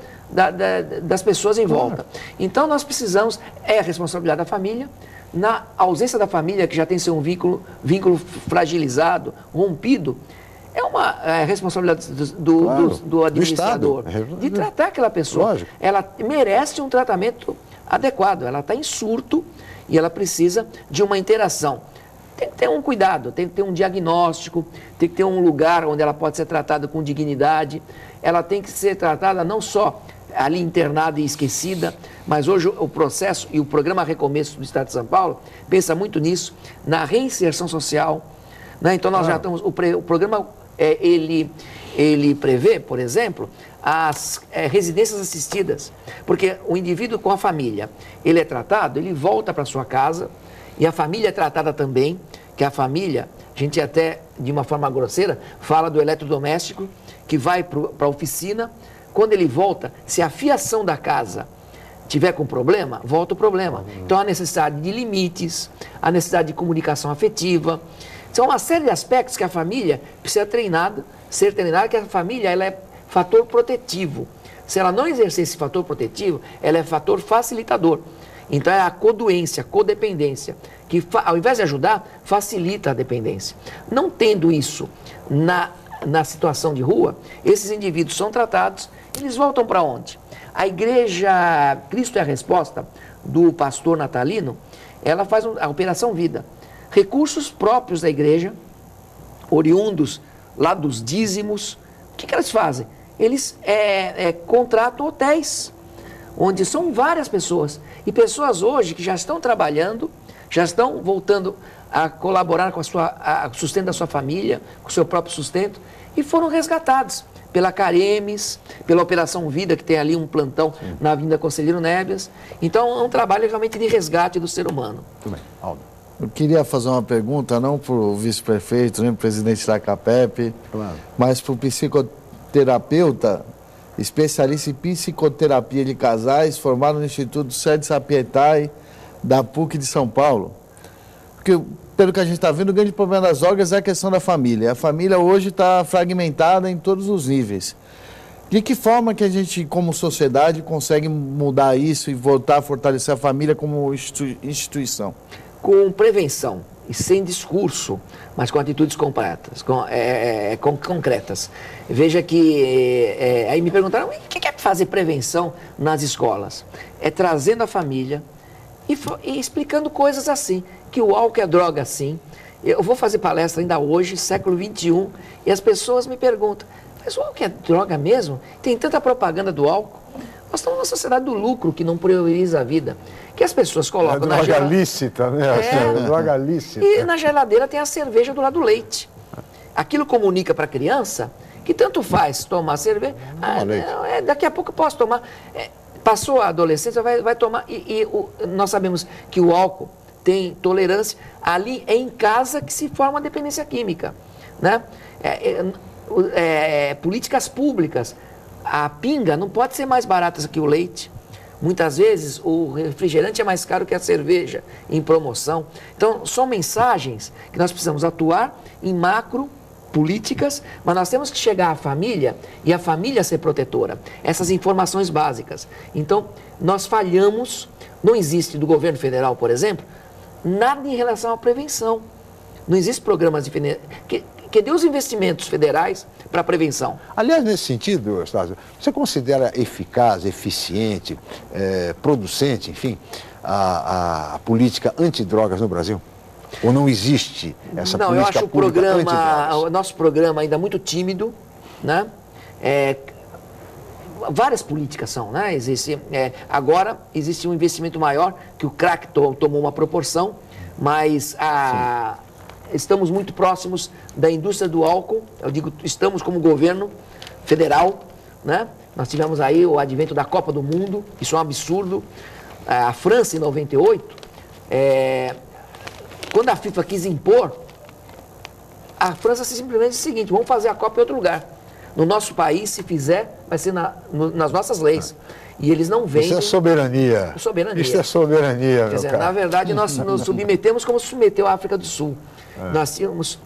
das pessoas em volta. Então, nós precisamos, a responsabilidade da família. Na ausência da família, que já tem seu vínculo fragilizado, rompido, é uma responsabilidade do administrador, de tratar aquela pessoa. Lógico. Ela merece um tratamento adequado, ela está em surto e ela precisa de uma interação. Tem que ter um cuidado, tem que ter um diagnóstico, tem que ter um lugar onde ela pode ser tratada com dignidade, ela tem que ser tratada não só ali internada e esquecida, mas hoje o processo e o programa Recomeço do Estado de São Paulo pensa muito nisso, na reinserção social, né? Então nós já estamos, o programa ele prevê, por exemplo, as residências assistidas, porque o indivíduo com a família, ele é tratado, ele volta para sua casa e a família é tratada também, que a família, a gente até de uma forma grosseira, fala do eletrodoméstico que vai para a oficina. Quando ele volta, se a fiação da casa tiver com problema, volta o problema. Então, a necessidade de limites, a necessidade de comunicação afetiva. São uma série de aspectos que a família precisa ser treinada, que a família ela é fator protetivo. Se ela não exercer esse fator protetivo, ela é fator facilitador. Então, é a codoência, a codependência, que ao invés de ajudar, facilita a dependência. Não tendo isso na situação de rua, esses indivíduos são tratados, eles voltam para onde? A igreja Cristo é a Resposta, do pastor natalino, ela faz a Operação Vida. Recursos próprios da igreja, oriundos lá dos dízimos, o que eles fazem? Eles contratam hotéis, onde são várias pessoas. E pessoas hoje que já estão trabalhando, já estão voltando a colaborar com a sustento da sua família, com o seu próprio sustento, e foram resgatados pela Caremes, pela Operação Vida, que tem ali um plantão na Avenida Conselheiro Nebias. Então, é um trabalho realmente de resgate do ser humano. Muito bem, Aldo. Eu queria fazer uma pergunta, não para o vice-prefeito, nem para o presidente da CAPEP, mas para o psicoterapeuta, especialista em psicoterapia de casais, formado no Instituto Sede Sapietai, da PUC de São Paulo. Porque, pelo que a gente está vendo, o grande problema das drogas é a questão da família. A família hoje está fragmentada em todos os níveis. De que forma que a gente, como sociedade, consegue mudar isso e voltar a fortalecer a família como instituição? Com prevenção e sem discurso, mas com atitudes concretas. Veja que, aí me perguntaram, o que é fazer prevenção nas escolas? É trazendo a família e explicando coisas assim, que o álcool é droga sim. Eu vou fazer palestra ainda hoje, século XXI, e as pessoas me perguntam, mas o álcool é droga mesmo? Tem tanta propaganda do álcool. Nós estamos numa sociedade do lucro que não prioriza a vida. Que as pessoas colocam na geladeira. Droga lícita, né? Droga lícita. E na geladeira tem a cerveja do lado do leite. Aquilo comunica para a criança que tanto faz tomar cerveja. Daqui a pouco eu posso tomar. Passou a adolescência, vai tomar. Nós sabemos que o álcool tem tolerância. Ali é em casa que se forma a dependência química. Né? Políticas públicas. A pinga não pode ser mais barata que o leite. Muitas vezes o refrigerante é mais caro que a cerveja em promoção. Então, são mensagens que nós precisamos atuar em macro políticas, mas nós temos que chegar à família e a família ser protetora. Essas informações básicas. Então, nós falhamos, não existe do governo federal, por exemplo, nada em relação à prevenção. Não existe programas de que dê os investimentos federais para a prevenção. Aliás, nesse sentido, Eustácio, você considera eficaz, eficiente, producente, enfim, a política antidrogas no Brasil? Ou não existe essa política? Não, eu acho o nosso programa ainda muito tímido, né? Várias políticas são, né? Agora existe um investimento maior, que o crack tomou uma proporção, mas estamos muito próximos da indústria do álcool. Eu digo, estamos como governo federal, né? Nós tivemos aí o advento da Copa do Mundo, isso é um absurdo. A França, em 98, quando a FIFA quis impor, a França simplesmente disse o seguinte, vamos fazer a Copa em outro lugar. No nosso país, se fizer, vai ser nas nossas leis. E eles não vendem... Isso é soberania. Isso é soberania, Quer dizer, na verdade, nós nos submetemos como se submeteu a África do Sul. Nós tínhamos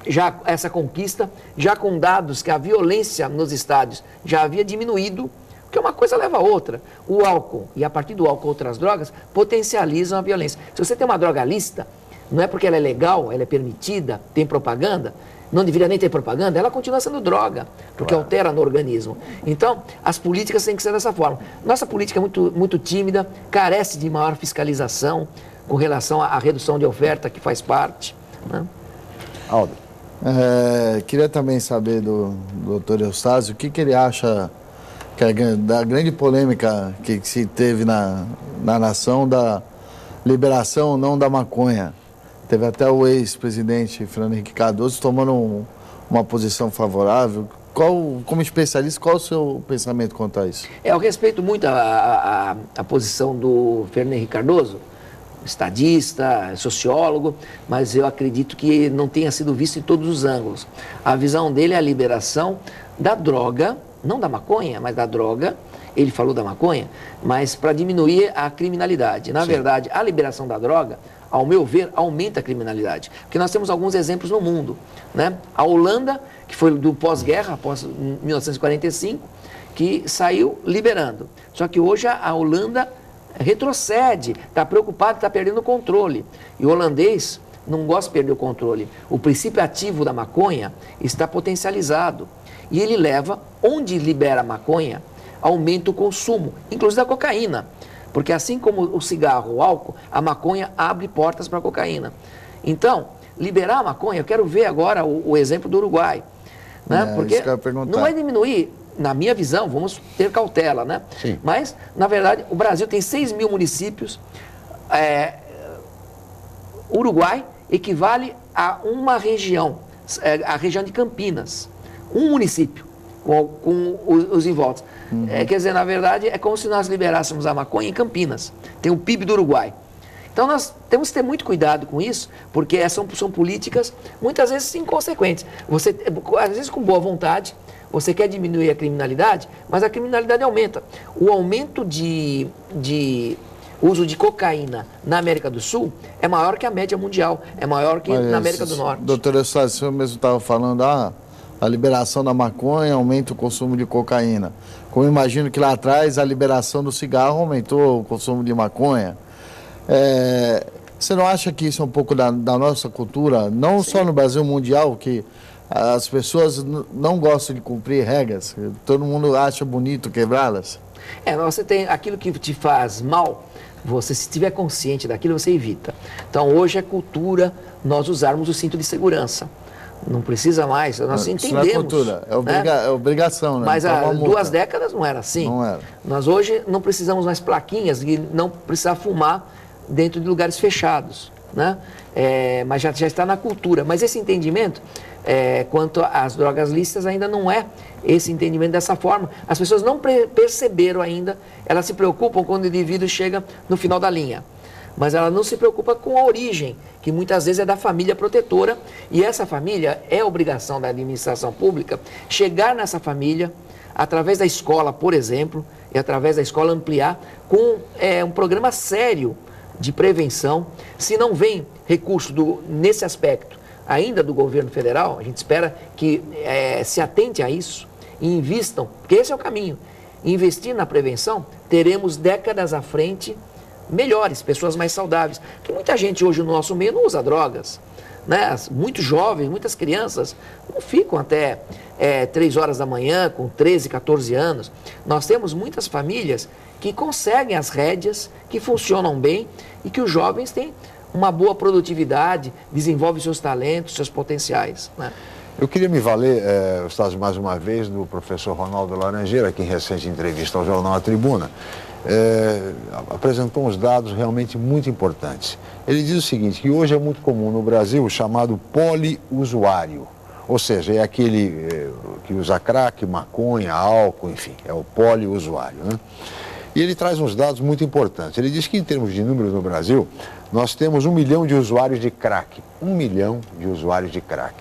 já essa conquista, já com dados que a violência nos estádios já havia diminuído, porque uma coisa leva a outra. O álcool, e a partir do álcool outras drogas, potencializam a violência. Se você tem uma droga lícita, não é porque ela é legal, ela é permitida, tem propaganda, não deveria nem ter propaganda, ela continua sendo droga, porque altera no organismo. Então, as políticas têm que ser dessa forma. Nossa política é muito tímida, carece de maior fiscalização com relação à redução de oferta que faz parte, né? Aldo. Queria também saber do doutor Eustácio o que ele acha da grande polêmica que se teve na nação da liberação ou não da maconha. Teve até o ex-presidente Fernando Henrique Cardoso tomando uma posição favorável. Como especialista, qual o seu pensamento quanto a isso? Eu respeito muito a posição do Fernando Henrique Cardoso, estadista, sociólogo, mas eu acredito que não tenha sido visto em todos os ângulos. A visão dele é a liberação da droga, não da maconha, mas da droga. Ele falou da maconha, mas para diminuir a criminalidade. Na verdade, a liberação da droga, ao meu ver, aumenta a criminalidade. Porque nós temos alguns exemplos no mundo, né? A Holanda, que foi do pós-guerra, após 1945, que saiu liberando. Só que hoje a Holanda retrocede, está preocupado, está perdendo o controle. E o holandês não gosta de perder o controle. O princípio ativo da maconha está potencializado. E ele leva, onde libera a maconha, aumenta o consumo, inclusive da cocaína. Porque assim como o cigarro, o álcool, a maconha abre portas para a cocaína. Então, liberar a maconha, eu quero ver agora o exemplo do Uruguai. Né? Porque não vai diminuir, na minha visão, vamos ter cautela, né? Sim. Mas, na verdade, o Brasil tem 6 mil municípios. Uruguai equivale a uma região, a região de Campinas. Um município com os envoltos. Quer dizer, na verdade, é como se nós liberássemos a maconha em Campinas. Tem o PIB do Uruguai. Então, nós temos que ter muito cuidado com isso, porque são políticas, muitas vezes, inconsequentes. Você, às vezes, com boa vontade, você quer diminuir a criminalidade, mas a criminalidade aumenta. O aumento de uso de cocaína na América do Sul é maior que a média mundial, é maior que na América do Norte. Doutor Eustácio, o senhor mesmo estava falando, a liberação da maconha aumenta o consumo de cocaína. Como eu imagino que lá atrás a liberação do cigarro aumentou o consumo de maconha. Você não acha que isso é um pouco da nossa cultura, não Sim. só no Brasil, mundial, que as pessoas não gostam de cumprir regras, todo mundo acha bonito quebrá-las? Você tem aquilo que te faz mal, você, se estiver consciente daquilo, você evita. Então, hoje é cultura nós usarmos o cinto de segurança. Não precisa mais, nós entendemos. Isso não é cultura, é obrigação, né? Mas há 2 décadas não era assim. Não era. Nós hoje não precisamos mais plaquinhas de não precisar fumar dentro de lugares fechados, né? Mas já está na cultura. Mas esse entendimento, quanto às drogas lícitas, ainda não é esse entendimento dessa forma. As pessoas não perceberam ainda, elas se preocupam quando o indivíduo chega no final da linha. Mas ela não se preocupa com a origem, que muitas vezes é da família protetora, e essa família é obrigação da administração pública chegar nessa família, através da escola, por exemplo, e através da escola ampliar com um programa sério de prevenção. Se não vem recurso nesse aspecto ainda do governo federal, a gente espera que se atente a isso e invistam, porque esse é o caminho. Investir na prevenção, teremos décadas à frente melhores, pessoas mais saudáveis. Porque muita gente hoje no nosso meio não usa drogas, né? Muitos jovens, muitas crianças não ficam até 3 horas da manhã com 13, 14 anos. Nós temos muitas famílias que conseguem as rédeas, que funcionam bem e que os jovens têm uma boa produtividade, desenvolvem seus talentos, seus potenciais, né? Eu queria me valer, Eustácio, mais uma vez, do professor Ronaldo Laranjeira, que em recente entrevista ao jornal A Tribuna, apresentou uns dados realmente muito importantes. Ele diz o seguinte, que hoje é muito comum no Brasil o chamado poliusuário, ou seja, é aquele que usa crack, maconha, álcool, enfim, é o poliusuário, né? E ele traz uns dados muito importantes. Ele diz que, em termos de números no Brasil, nós temos 1 milhão de usuários de crack. 1 milhão de usuários de crack.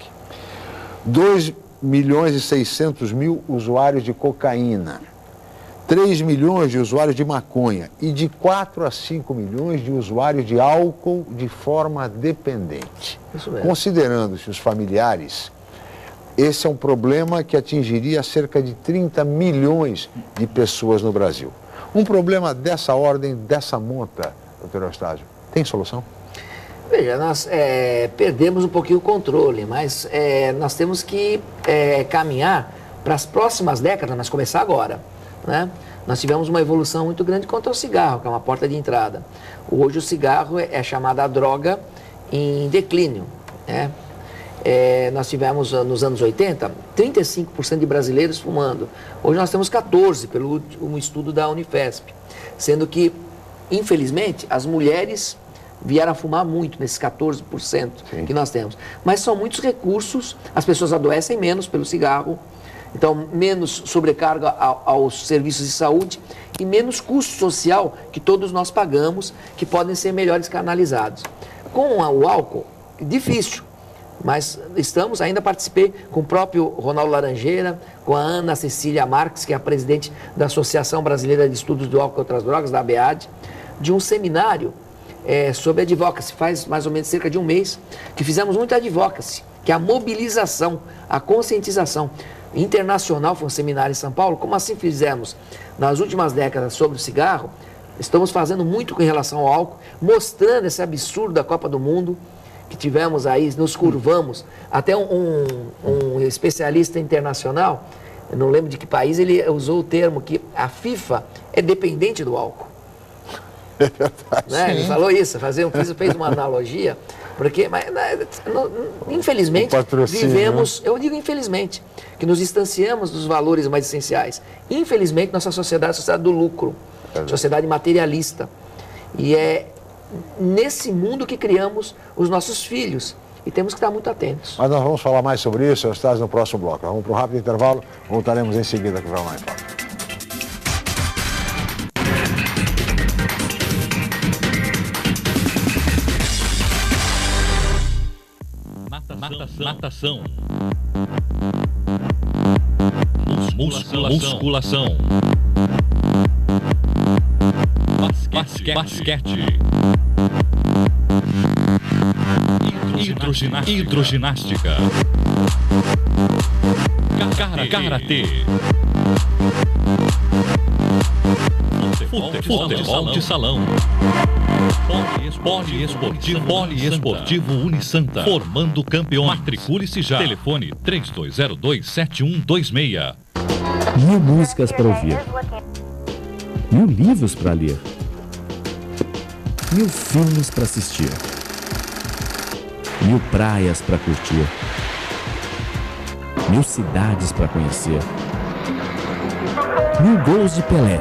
2 milhões e 600 mil usuários de cocaína. 3 milhões de usuários de maconha e de 4 a 5 milhões de usuários de álcool de forma dependente. Isso mesmo. Considerando-se os familiares, esse é um problema que atingiria cerca de 30 milhões de pessoas no Brasil. Um problema dessa ordem, dessa monta, doutor Eustácio, tem solução? Veja, nós perdemos um pouquinho o controle, mas nós temos que caminhar para as próximas décadas, mas começar agora, né? Nós tivemos uma evolução muito grande quanto ao cigarro, que é uma porta de entrada. Hoje o cigarro é chamada a droga em declínio, né? Nós tivemos nos anos 80, 35% de brasileiros fumando. Hoje nós temos 14%, pelo último estudo da Unifesp. Sendo que, infelizmente, as mulheres vieram a fumar muito, nesses 14% que nós temos. Mas são muitos recursos, as pessoas adoecem menos pelo cigarro, então menos sobrecarga aos serviços de saúde e menos custo social que todos nós pagamos, que podem ser melhores canalizados. Com o álcool, difícil, mas ainda participei com o próprio Ronaldo Laranjeira, com a Ana Cecília Marques, que é a presidente da Associação Brasileira de Estudos do Álcool e Outras Drogas, da ABAD, de um seminário sobre advocacy, faz mais ou menos cerca de um mês, que fizemos muito advocacy, que é a mobilização, a conscientização internacional. Foi um seminário em São Paulo. Como assim fizemos nas últimas décadas sobre o cigarro, estamos fazendo muito com relação ao álcool, mostrando esse absurdo da Copa do Mundo, que tivemos aí, nos curvamos. Até um especialista internacional, eu não lembro de que país, ele usou o termo que a FIFA é dependente do álcool. É verdade. Né? Ele falou isso, fez uma analogia, porque, infelizmente, vivemos, eu digo infelizmente, que nos distanciamos dos valores mais essenciais. Infelizmente, nossa sociedade é a sociedade do lucro, sociedade materialista. E é nesse mundo que criamos os nossos filhos. E temos que estar muito atentos. Mas nós vamos falar mais sobre isso, Eustáquio, no próximo bloco. Vamos para um rápido intervalo, voltaremos em seguida com o Jornal em Foque. Natação. Musculação. Basquete. Hidroginástica. Karatê. Futebol de salão. Poliesportivo Unisanta. Formando campeões. Matricule-se já. Telefone 3202-7126. 1000 músicas para ouvir. 1000 livros para ler. 1000 filmes para assistir. 1000 praias para curtir. 1000 cidades para conhecer. 1000 gols de Pelé.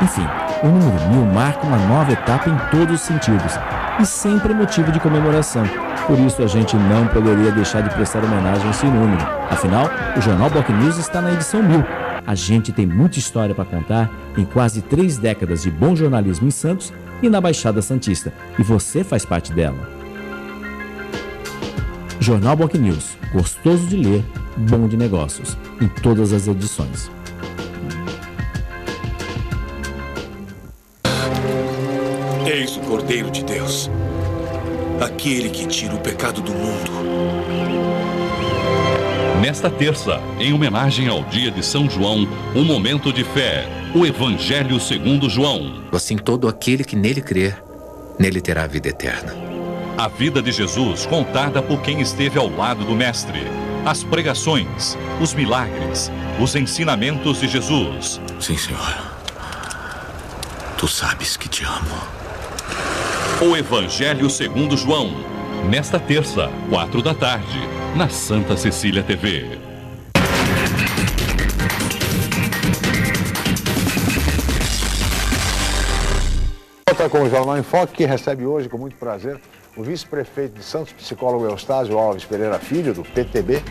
Enfim, o número 1000 marca uma nova etapa em todos os sentidos e sempre motivo de comemoração. Por isso a gente não poderia deixar de prestar homenagem a esse número. Afinal, o Jornal BocNews está na edição 1000. A gente tem muita história para contar em quase 3 décadas de bom jornalismo em Santos e na Baixada Santista. E você faz parte dela. Jornal BocNews, gostoso de ler, bom de negócios, em todas as edições. Eis o Cordeiro de Deus, aquele que tira o pecado do mundo. Nesta terça, em homenagem ao dia de São João, um momento de fé, o Evangelho segundo João. Assim todo aquele que nele crer, nele terá a vida eterna. A vida de Jesus contada por quem esteve ao lado do Mestre. As pregações, os milagres, os ensinamentos de Jesus. Sim, Senhor. Tu sabes que te amo. O Evangelho segundo João. Nesta terça, 4 da tarde, na Santa Cecília TV. Volta com o Jornal em Foque, que recebe hoje, com muito prazer, o vice-prefeito de Santos, psicólogo Eustáquio Alves Pereira Filho, do PTB,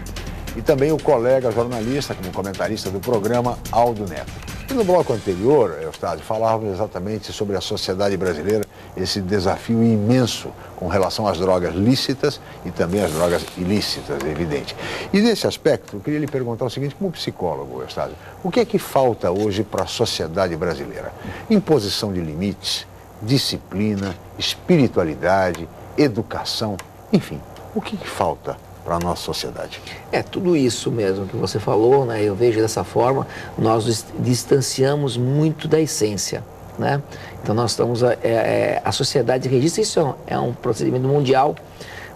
e também o colega jornalista, como comentarista do programa, Aldo Neto. E no bloco anterior, Eustáquio, falávamos exatamente sobre a sociedade brasileira, esse desafio imenso com relação às drogas lícitas e também às drogas ilícitas, é evidente. E nesse aspecto, eu queria lhe perguntar o seguinte, como psicólogo, Eustáquio, o que é que falta hoje para a sociedade brasileira? Imposição de limites, disciplina, espiritualidade, educação, enfim, o que falta para a nossa sociedade? É tudo isso mesmo que você falou, né? Eu vejo dessa forma, nós distanciamos muito da essência, né? Então nós estamos, a sociedade registra, isso é um procedimento mundial,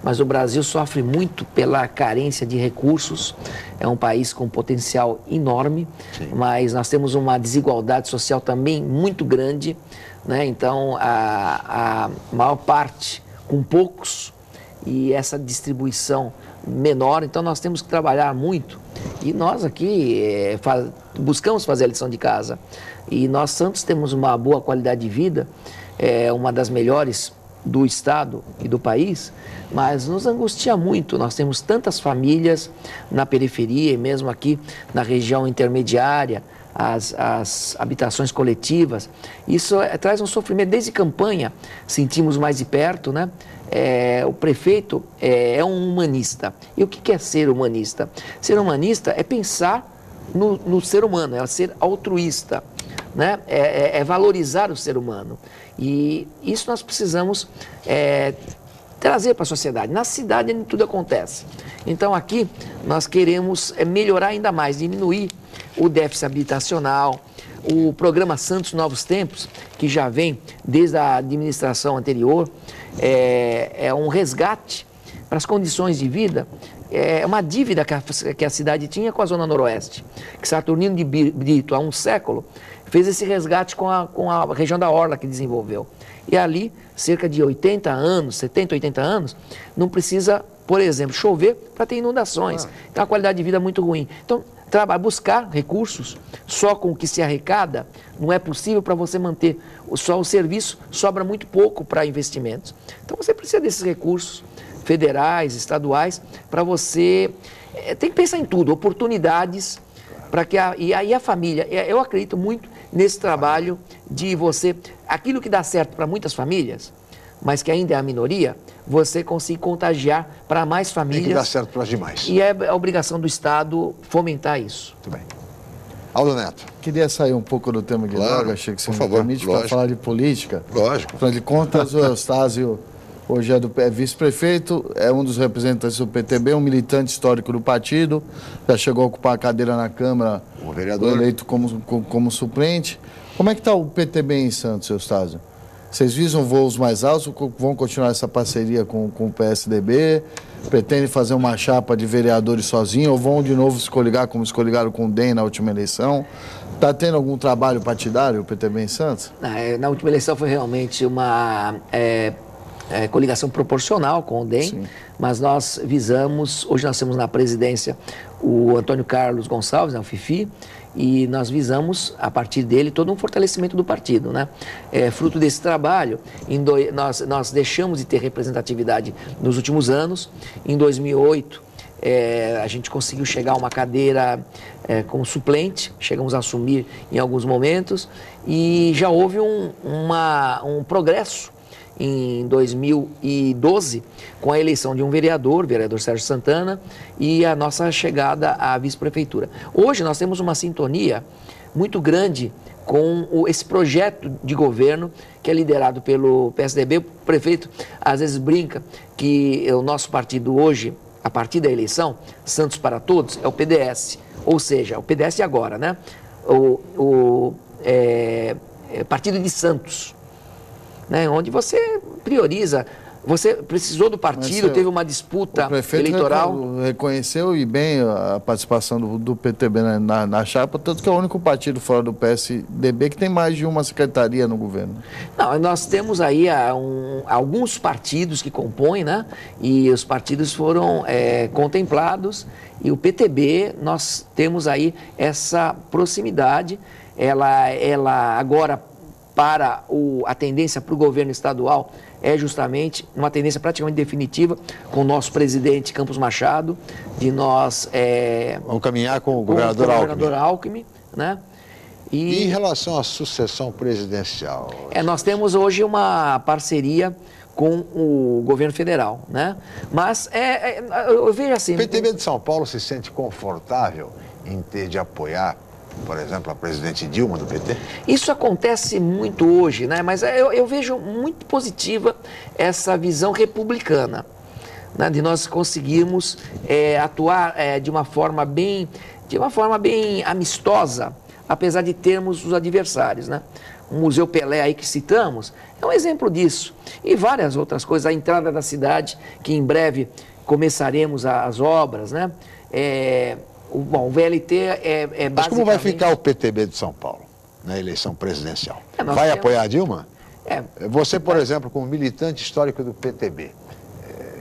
mas o Brasil sofre muito pela carência de recursos, é um país com potencial enorme, mas nós temos uma desigualdade social também muito grande, né? Então a maior parte com poucos e essa distribuição menor, então nós temos que trabalhar muito e nós aqui buscamos fazer a lição de casa e nós Santos temos uma boa qualidade de vida, uma das melhores do estado e do país, mas nos angustia muito, nós temos tantas famílias na periferia e mesmo aqui na região intermediária, as habitações coletivas, isso traz um sofrimento, desde campanha sentimos mais de perto, né? O prefeito é um humanista. E o que é ser humanista? Ser humanista é pensar no ser humano, é ser altruísta, né? É valorizar o ser humano. E isso nós precisamos trazer para a sociedade. Na cidade tudo acontece. Então aqui nós queremos melhorar ainda mais, diminuir o déficit habitacional. O programa Santos Novos Tempos, que já vem desde a administração anterior, é um resgate para as condições de vida, é uma dívida que a cidade tinha com a Zona Noroeste, que Saturnino de Brito, há um século, fez esse resgate com a região da Orla que desenvolveu. E ali, cerca de 80 anos, 70, 80 anos, não precisa, por exemplo, chover para ter inundações. Então a qualidade de vida é muito ruim. Então, buscar recursos só com o que se arrecada não é possível para você manter só o serviço, sobra muito pouco para investimentos. Então você precisa desses recursos federais, estaduais, para você tem que pensar em tudo, oportunidades para que e aí a família, eu acredito muito nesse trabalho de você, aquilo que dá certo para muitas famílias, mas que ainda é a minoria, você consegue contagiar para mais famílias. Tem que dar certo para as demais. E é a obrigação do Estado fomentar isso. Muito bem. Aldo Neto. Queria sair um pouco do tema de droga, achei que você me permite, para falar de política. Lógico. Afinal de contas, o Eustácio hoje é vice-prefeito, é um dos representantes do PTB, um militante histórico do partido, já chegou a ocupar a cadeira na Câmara, o vereador eleito como suplente. Como é que está o PTB em Santos, Eustácio? Vocês visam voos mais altos, vão continuar essa parceria com o PSDB, pretendem fazer uma chapa de vereadores sozinho ou vão de novo se coligar como se coligaram com o DEM na última eleição? Está tendo algum trabalho partidário o PTB em Santos? Na última eleição foi realmente uma coligação proporcional com o DEM, sim, mas nós visamos, hoje nós temos na presidência o Antônio Carlos Gonçalves, o Fifi, e nós visamos, a partir dele, todo um fortalecimento do partido, né? Fruto desse trabalho, nós deixamos de ter representatividade nos últimos anos. Em 2008, a gente conseguiu chegar a uma cadeira como suplente, chegamos a assumir em alguns momentos, e já houve um progresso em 2012, com a eleição de um vereador Sérgio Santana, e a nossa chegada à vice-prefeitura. Hoje nós temos uma sintonia muito grande com esse projeto de governo que é liderado pelo PSDB. O prefeito às vezes brinca que o nosso partido hoje, a partir da eleição, Santos para Todos, é o PDS, ou seja, o PDS agora, né? Partido de Santos, né, onde você prioriza, você precisou do partido, teve uma disputa eleitoral. O prefeito reconheceu e bem a participação do PTB na chapa, tanto que é o único partido fora do PSDB que tem mais de uma secretaria no governo. Não, nós temos aí alguns partidos que compõem, né, e os partidos foram contemplados, e o PTB, nós temos aí essa proximidade, ela agora, para a tendência para o governo estadual, é justamente uma tendência praticamente definitiva com o nosso presidente Campos Machado, de nós... Vamos caminhar com o governador Alckmin, né? E em relação à sucessão presidencial? Nós temos hoje uma parceria com o governo federal, né? Mas eu vejo assim... O PTB de São Paulo se sente confortável em ter de apoiar, por exemplo, a presidente Dilma do PT? Isso acontece muito hoje, né? Mas eu vejo muito positiva essa visão republicana, né? De nós conseguirmos atuar de uma forma bem amistosa, apesar de termos os adversários, né? O Museu Pelé aí que citamos é um exemplo disso. E várias outras coisas. A entrada da cidade, que em breve começaremos as obras, né? Bom, o VLT é basicamente... Mas como vai ficar o PTB de São Paulo na eleição presidencial? Vai apoiar a Dilma? Você, por exemplo, como militante histórico do PTB,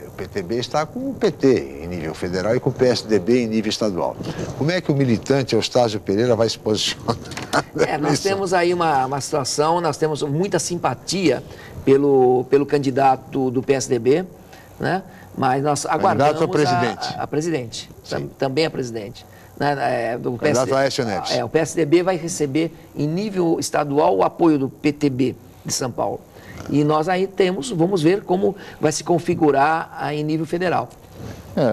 o PTB está com o PT em nível federal e com o PSDB em nível estadual. Como é que o militante Eustáquio Pereira vai se posicionar? Nós temos aí uma situação, nós temos muita simpatia pelo candidato do PSDB, né? Mas nós aguardamos a presidente, também a presidente. O PSDB vai receber em nível estadual o apoio do PTB de São Paulo. E nós aí vamos ver como vai se configurar em nível federal.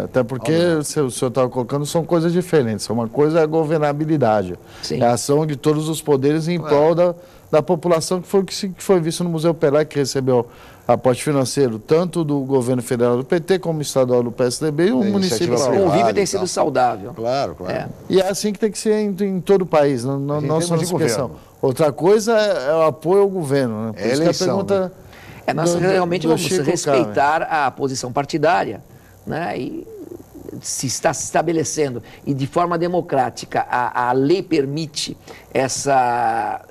Até porque o senhor estava colocando, são coisas diferentes. Uma coisa é a governabilidade, é a ação de todos os poderes em prol da população, que foi o que foi visto no Museu Pelé, que recebeu aporte financeiro tanto do governo federal do PT como estadual do PSDB e o município. Esse convívio tem sido saudável. Claro. E é assim que tem que ser em todo o país, não só nessa questão. Outra coisa é o apoio ao governo, né? Por isso eleição, que a pergunta nós realmente vamos respeitar a posição partidária, né? E se está se estabelecendo e de forma democrática a lei permite essa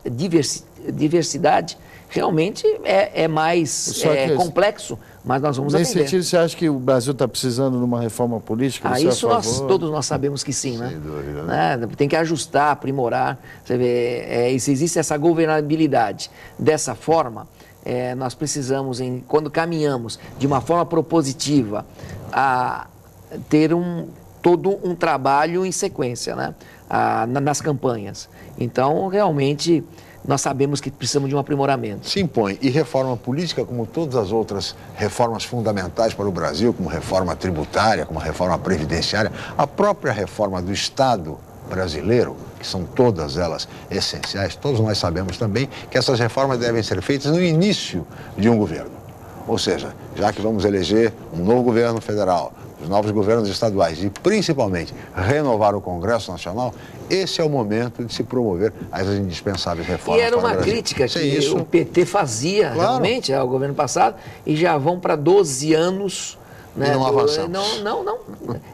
diversidade, realmente é mais complexo, mas nós vamos atender. Nesse sentido, você acha que o Brasil está precisando de uma reforma política? Isso todos nós sabemos que sim, né? Sem dúvida, né? Tem que ajustar, aprimorar. Você vê, se existe essa governabilidade dessa forma, nós precisamos, quando caminhamos de uma forma propositiva, a ter todo um trabalho em sequência, né? Nas campanhas. Então, realmente, nós sabemos que precisamos de um aprimoramento. Se impõe. E reforma política, como todas as outras reformas fundamentais para o Brasil, como reforma tributária, como reforma previdenciária, a própria reforma do Estado brasileiro, que são todas elas essenciais, todos nós sabemos também que essas reformas devem ser feitas no início de um governo. Ou seja, já que vamos eleger um novo governo federal, os novos governos estaduais e, principalmente, renovar o Congresso Nacional, esse é o momento de se promover as indispensáveis reformas. E era uma crítica que o PT fazia realmente ao governo passado e já vão para 12 anos. Né, e não avançamos. Não.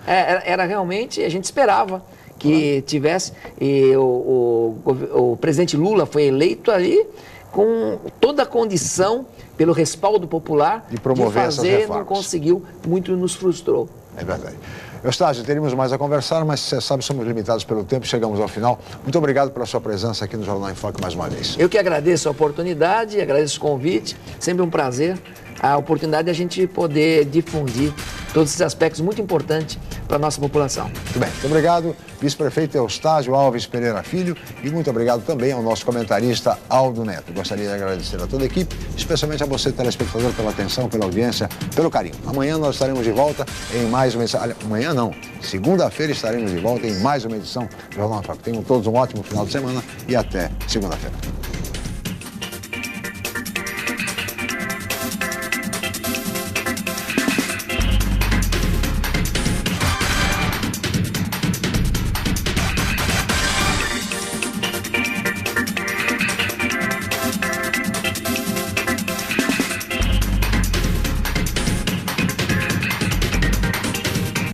Era realmente, a gente esperava que tivesse. E o presidente Lula foi eleito ali com toda a condição, pelo respaldo popular, de promover de fazer, essas reformas. Não conseguiu, muito nos frustrou. É verdade. Eustáquio, teríamos mais a conversar, mas você sabe, somos limitados pelo tempo, chegamos ao final. Muito obrigado pela sua presença aqui no Jornal em Foque mais uma vez. Eu que agradeço a oportunidade, agradeço o convite, sempre um prazer, a oportunidade de a gente poder difundir todos esses aspectos muito importantes para a nossa população. Muito bem, muito obrigado, vice-prefeito Eustáquio Alves Pereira Filho, e muito obrigado também ao nosso comentarista Aldo Neto. Gostaria de agradecer a toda a equipe, especialmente a você, telespectador, pela atenção, pela audiência, pelo carinho. Amanhã nós estaremos de volta em mais uma edição. Amanhã não, segunda-feira estaremos de volta em mais uma edição do Jornal em Foque. Tenham todos um ótimo final de semana e até segunda-feira.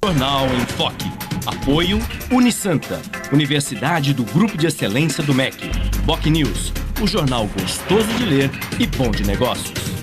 Jornal em Foque. Apoio Unisanta, Universidade do Grupo de Excelência do MEC. Boc News, o jornal gostoso de ler e bom de negócios.